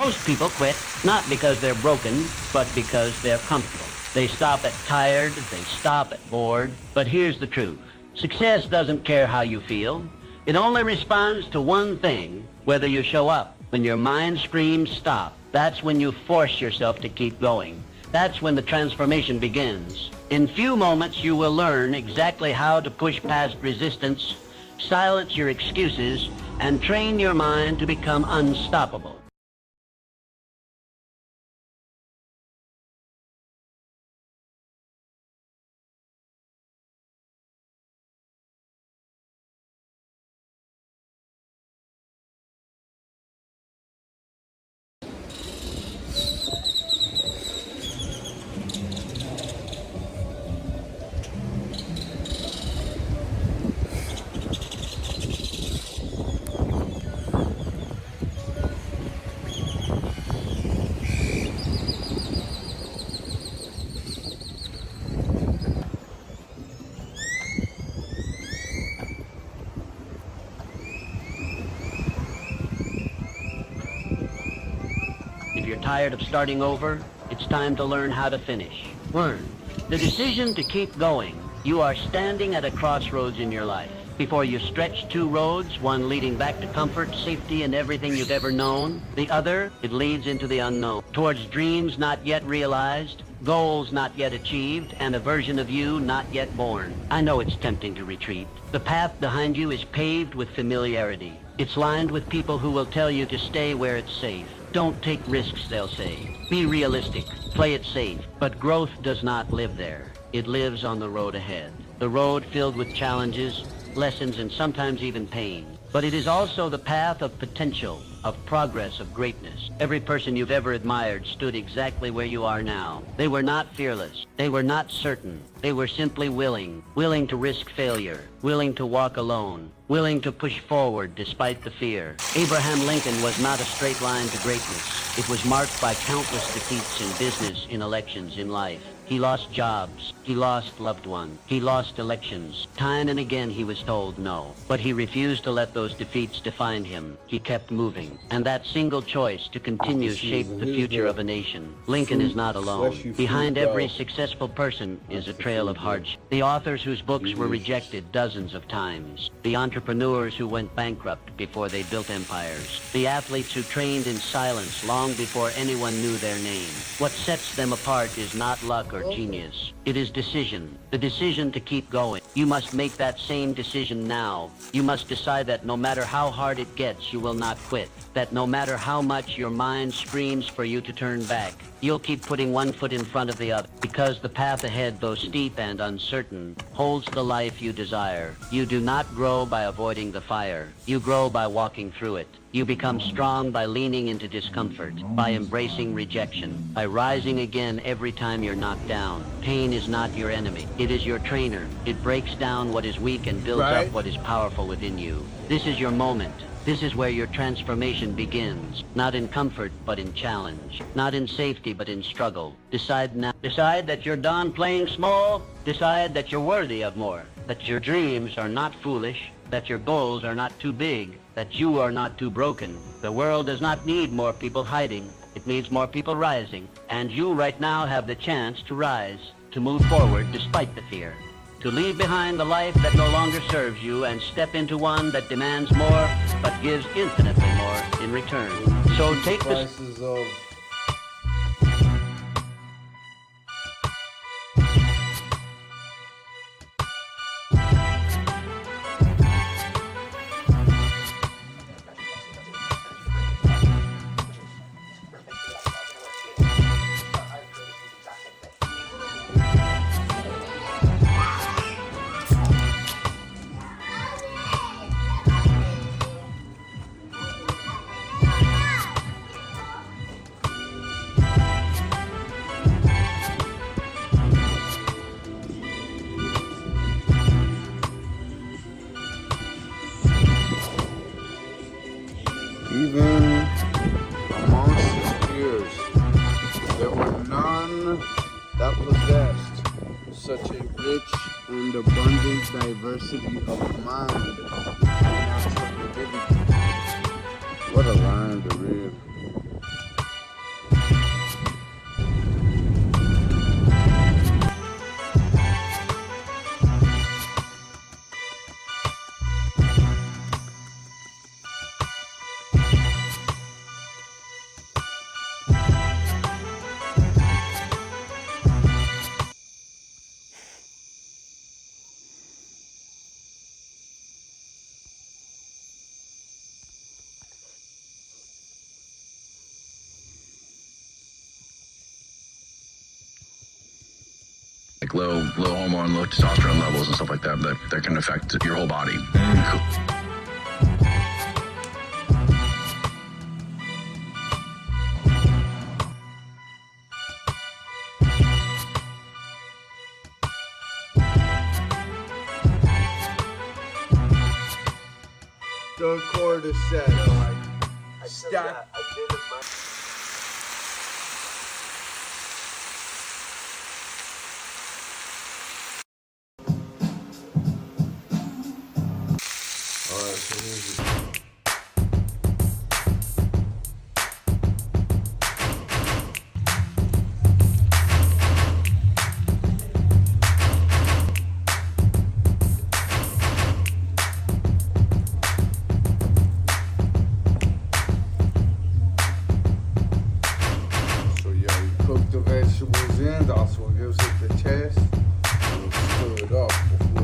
Most people quit not because they're broken, but because they're comfortable. They stop at tired, they stop at bored. But here's the truth. Success doesn't care how you feel. It only responds to one thing, whether you show up. When your mind screams stop, that's when you force yourself to keep going. That's when the transformation begins. In few moments, you will learn exactly how to push past resistance, silence your excuses, and train your mind to become unstoppable. If you're tired of starting over, it's time to learn how to finish. Learn. The decision to keep going. You are standing at a crossroads in your life. Before you stretch two roads, one leading back to comfort, safety, and everything you've ever known. The other, it leads into the unknown. Towards dreams not yet realized, goals not yet achieved, and a version of you not yet born. I know it's tempting to retreat. The path behind you is paved with familiarity. It's lined with people who will tell you to stay where it's safe. Don't take risks, they'll say. Be realistic. Play it safe. But growth does not live there. It lives on the road ahead. The road filled with challenges, lessons, and sometimes even pain. But it is also the path of potential, of progress, of greatness. Every person you've ever admired stood exactly where you are now. They were not fearless. They were not certain. They were simply willing to risk failure, willing to walk alone, willing to push forward despite the fear. Abraham Lincoln was not a straight line to greatness. It was marked by countless defeats in business, in elections, in life. He lost jobs. He lost loved ones. He lost elections. Time and again he was told no. But he refused to let those defeats define him. He kept moving. And that single choice to continue shaped the future of a nation. Lincoln is not alone. Behind every successful person is a trail of hardship. The authors whose books were rejected dozens of times. The entrepreneurs who went bankrupt before they built empires. The athletes who trained in silence long before anyone knew their name. What sets them apart is not luck or genius. It is decision. The decision to keep going. You must make that same decision now. You must decide that no matter how hard it gets, you will not quit. That no matter how much your mind screams for you to turn back, you'll keep putting one foot in front of the other. Because the path ahead, though steep and uncertain, holds the life you desire. You do not grow by avoiding the fire. You grow by walking through it. You become strong by leaning into discomfort, by embracing rejection, by rising again every time you're knocked down. Pain is not your enemy. It is your trainer. It breaks down what is weak and builds up what is powerful within you. This is your moment. This is where your transformation begins. Not in comfort, but in challenge. Not in safety, but in struggle. Decide now. Decide that you're done playing small. Decide that you're worthy of more. That your dreams are not foolish. That your goals are not too big. That you are not too broken. The world does not need more people hiding. It needs more people rising. And you right now have the chance to rise, to move forward despite the fear. To leave behind the life that no longer serves you and step into one that demands more but gives infinitely more in return. So take the prices of even amongst his peers, there were none that possessed such a rich and abundant diversity of mind and tranquility. What a line to read. like low hormone, low testosterone levels and stuff like that that can affect your whole body. The cordyceps. Stack. Alright, so here's the So yeah, we cook the vegetables in, that's what gives it the taste. And we stir it up before